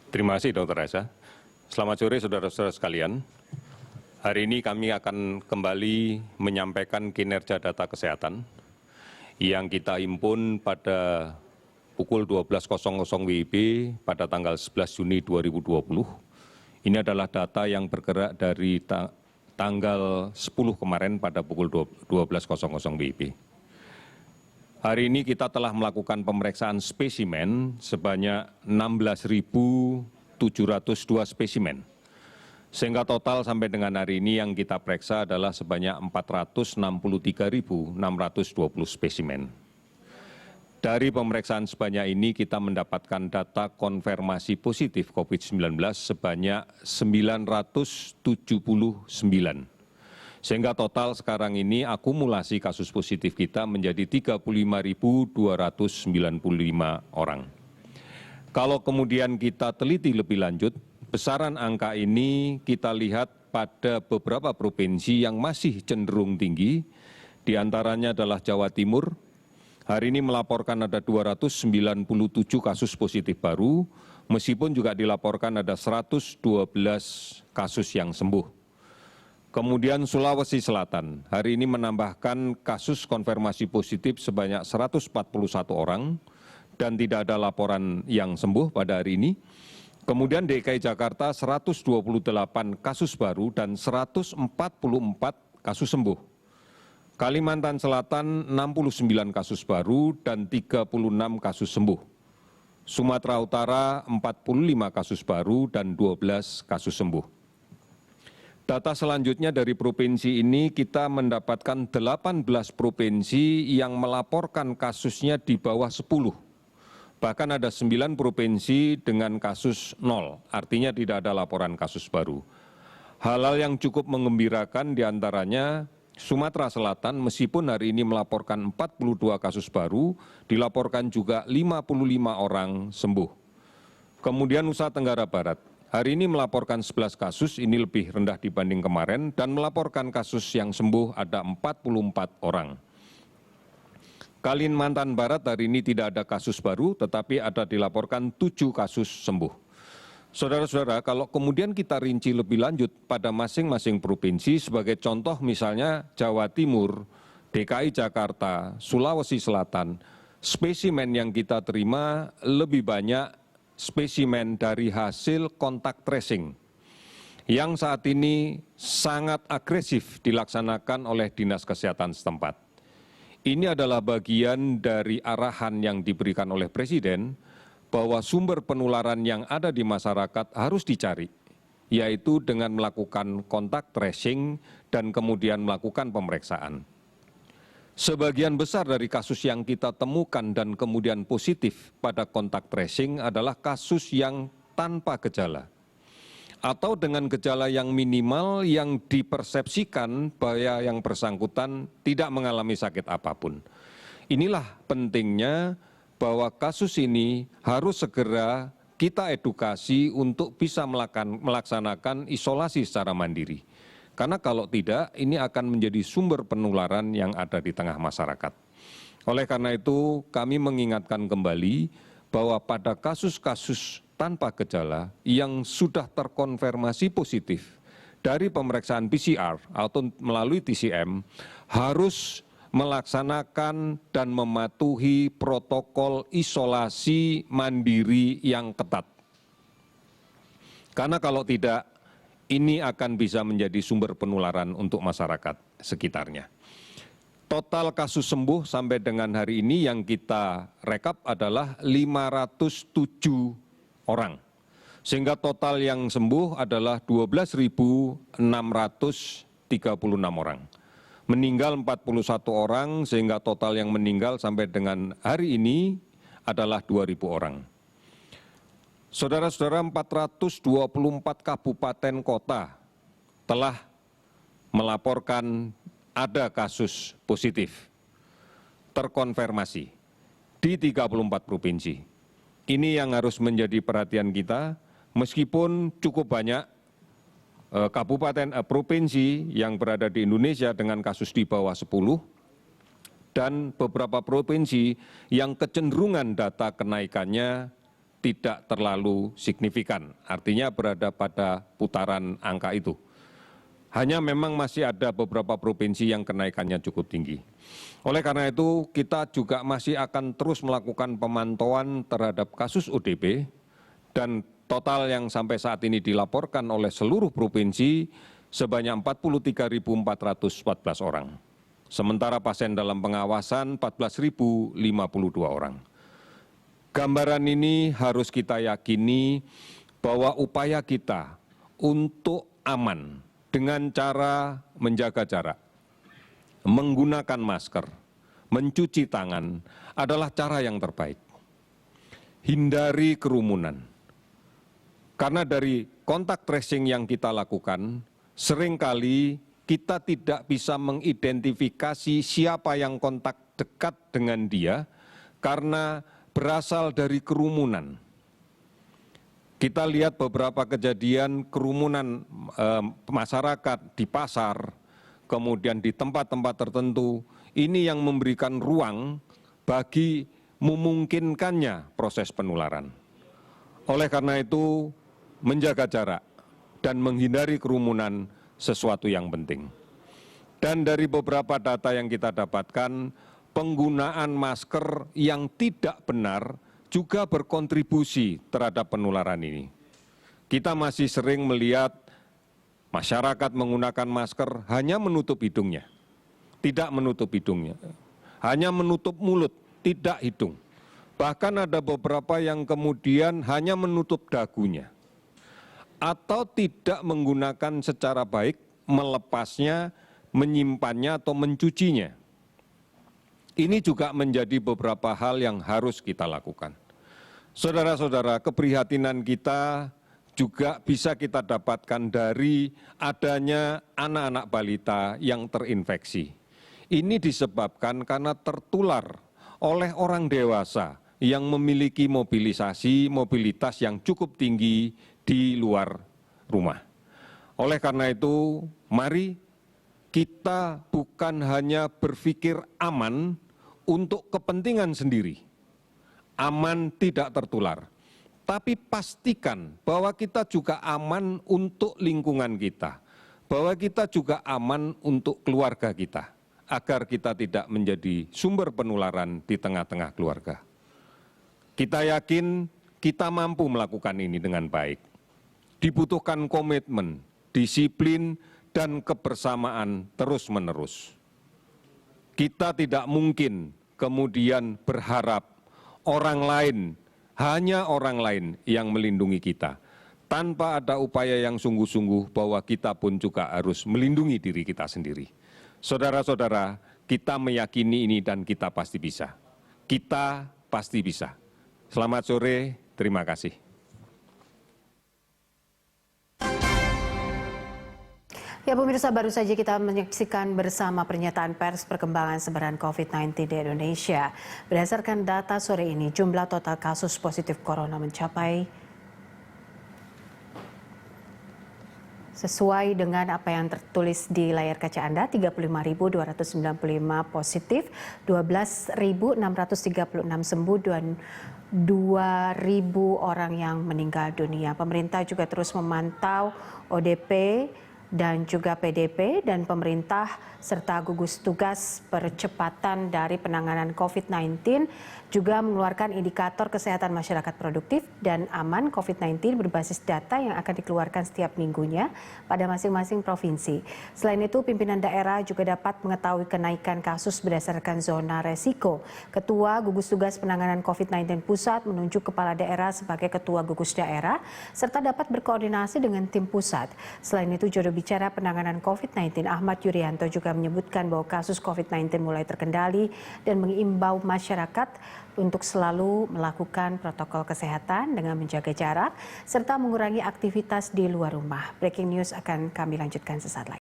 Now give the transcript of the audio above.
Terima kasih Dr. Reza. Selamat sore saudara-saudara sekalian. Hari ini kami akan kembali menyampaikan kinerja data kesehatan yang kita himpun pada pukul 12.00 WIB pada tanggal 11 Juni 2020. Ini adalah data yang bergerak dari tanggal 10 kemarin pada pukul 12.00 WIB. Hari ini kita telah melakukan pemeriksaan spesimen sebanyak 16.702 spesimen. Sehingga total sampai dengan hari ini yang kita periksa adalah sebanyak 463.620 spesimen. Dari pemeriksaan sebanyak ini kita mendapatkan data konfirmasi positif COVID-19 sebanyak 979. Sehingga total sekarang ini akumulasi kasus positif kita menjadi 35.295 orang. Kalau kemudian kita teliti lebih lanjut, besaran angka ini kita lihat pada beberapa provinsi yang masih cenderung tinggi, di antaranya adalah Jawa Timur. Hari ini melaporkan ada 297 kasus positif baru, meskipun juga dilaporkan ada 112 kasus yang sembuh. Kemudian Sulawesi Selatan, hari ini menambahkan kasus konfirmasi positif sebanyak 141 orang dan tidak ada laporan yang sembuh pada hari ini. Kemudian DKI Jakarta 128 kasus baru dan 144 kasus sembuh. Kalimantan Selatan 69 kasus baru dan 36 kasus sembuh. Sumatera Utara 45 kasus baru dan 12 kasus sembuh. Data selanjutnya dari provinsi ini kita mendapatkan 18 provinsi yang melaporkan kasusnya di bawah 10. Bahkan ada 9 provinsi dengan kasus 0, artinya tidak ada laporan kasus baru. Hal-hal yang cukup mengembirakan diantaranya Sumatera Selatan meskipun hari ini melaporkan 42 kasus baru, dilaporkan juga 55 orang sembuh. Kemudian Nusa Tenggara Barat. Hari ini melaporkan 11 kasus, ini lebih rendah dibanding kemarin, dan melaporkan kasus yang sembuh ada 44 orang. Kalimantan Barat hari ini tidak ada kasus baru, tetapi ada dilaporkan 7 kasus sembuh. Saudara-saudara, kalau kemudian kita rinci lebih lanjut pada masing-masing provinsi, sebagai contoh misalnya Jawa Timur, DKI Jakarta, Sulawesi Selatan, spesimen yang kita terima lebih banyak spesimen dari hasil kontak tracing yang saat ini sangat agresif dilaksanakan oleh Dinas Kesehatan setempat. Ini adalah bagian dari arahan yang diberikan oleh Presiden bahwa sumber penularan yang ada di masyarakat harus dicari, yaitu dengan melakukan kontak tracing dan kemudian melakukan pemeriksaan. Sebagian besar dari kasus yang kita temukan dan kemudian positif pada kontak tracing adalah kasus yang tanpa gejala atau dengan gejala yang minimal yang dipersepsikan bahwa yang bersangkutan tidak mengalami sakit apapun. Inilah pentingnya bahwa kasus ini harus segera kita edukasi untuk bisa melaksanakan isolasi secara mandiri. Karena kalau tidak, ini akan menjadi sumber penularan yang ada di tengah masyarakat. Oleh karena itu, kami mengingatkan kembali bahwa pada kasus-kasus tanpa gejala yang sudah terkonfirmasi positif dari pemeriksaan PCR atau melalui TCM, harus melaksanakan dan mematuhi protokol isolasi mandiri yang ketat. Karena kalau tidak, ini akan bisa menjadi sumber penularan untuk masyarakat sekitarnya. Total kasus sembuh sampai dengan hari ini yang kita rekap adalah 507 orang. Sehingga total yang sembuh adalah 12.636 orang. Meninggal 41 orang sehingga total yang meninggal sampai dengan hari ini adalah 2.000 orang. Saudara-saudara, 424 kabupaten kota telah melaporkan ada kasus positif terkonfirmasi di 34 provinsi. Ini yang harus menjadi perhatian kita, meskipun cukup banyak provinsi yang berada di Indonesia dengan kasus di bawah 10 dan beberapa provinsi yang kecenderungan data kenaikannya tidak terlalu signifikan, artinya berada pada putaran angka itu. Hanya memang masih ada beberapa provinsi yang kenaikannya cukup tinggi. Oleh karena itu, kita juga masih akan terus melakukan pemantauan terhadap kasus ODP dan total yang sampai saat ini dilaporkan oleh seluruh provinsi sebanyak 43.414 orang. Sementara pasien dalam pengawasan 14.052 orang. Gambaran ini harus kita yakini bahwa upaya kita untuk aman dengan cara menjaga jarak, menggunakan masker, mencuci tangan adalah cara yang terbaik. Hindari kerumunan. Karena dari kontak tracing yang kita lakukan, seringkali kita tidak bisa mengidentifikasi siapa yang kontak dekat dengan dia karena berasal dari kerumunan. Kita lihat beberapa kejadian kerumunan masyarakat di pasar, kemudian di tempat-tempat tertentu, ini yang memberikan ruang bagi memungkinkannya proses penularan. Oleh karena itu, menjaga jarak dan menghindari kerumunan sesuatu yang penting. Dan dari beberapa data yang kita dapatkan, penggunaan masker yang tidak benar juga berkontribusi terhadap penularan ini. Kita masih sering melihat masyarakat menggunakan masker hanya menutup hidungnya, tidak menutup hidungnya, hanya menutup mulut, tidak hidung. Bahkan ada beberapa yang kemudian hanya menutup dagunya, atau tidak menggunakan secara baik, melepasnya, menyimpannya atau mencucinya. Ini juga menjadi beberapa hal yang harus kita lakukan. Saudara-saudara, keprihatinan kita juga bisa kita dapatkan dari adanya anak-anak balita yang terinfeksi. Ini disebabkan karena tertular oleh orang dewasa yang memiliki mobilitas yang cukup tinggi di luar rumah. Oleh karena itu, mari kita bukan hanya berpikir aman untuk kepentingan sendiri, aman tidak tertular, tapi pastikan bahwa kita juga aman untuk lingkungan kita, bahwa kita juga aman untuk keluarga kita, agar kita tidak menjadi sumber penularan di tengah-tengah keluarga. Kita yakin kita mampu melakukan ini dengan baik. Dibutuhkan komitmen, disiplin, dan kebersamaan terus-menerus. Kita tidak mungkin kemudian berharap hanya orang lain yang melindungi kita, tanpa ada upaya yang sungguh-sungguh bahwa kita pun juga harus melindungi diri kita sendiri. Saudara-saudara, kita meyakini ini dan kita pasti bisa. Kita pasti bisa. Selamat sore, terima kasih. Ya pemirsa, baru saja kita menyaksikan bersama pernyataan pers perkembangan sebaran COVID-19 di Indonesia. Berdasarkan data sore ini, jumlah total kasus positif corona mencapai sesuai dengan apa yang tertulis di layar kaca Anda, 35.295 positif, 12.636 sembuh dan 2.000 orang yang meninggal dunia. Pemerintah juga terus memantau ODP dan juga PDP dan pemerintah serta gugus tugas percepatan dari penanganan COVID-19 juga mengeluarkan indikator kesehatan masyarakat produktif dan aman COVID-19 berbasis data yang akan dikeluarkan setiap minggunya pada masing-masing provinsi. Selain itu, pimpinan daerah juga dapat mengetahui kenaikan kasus berdasarkan zona resiko. Ketua Gugus Tugas Penanganan COVID-19 Pusat menunjuk kepala daerah sebagai ketua gugus daerah serta dapat berkoordinasi dengan tim pusat. Selain itu, juru bicara penanganan COVID-19 Ahmad Yuryanto juga menyebutkan bahwa kasus COVID-19 mulai terkendali dan mengimbau masyarakat untuk selalu melakukan protokol kesehatan dengan menjaga jarak serta mengurangi aktivitas di luar rumah. Breaking news akan kami lanjutkan sesaat lagi.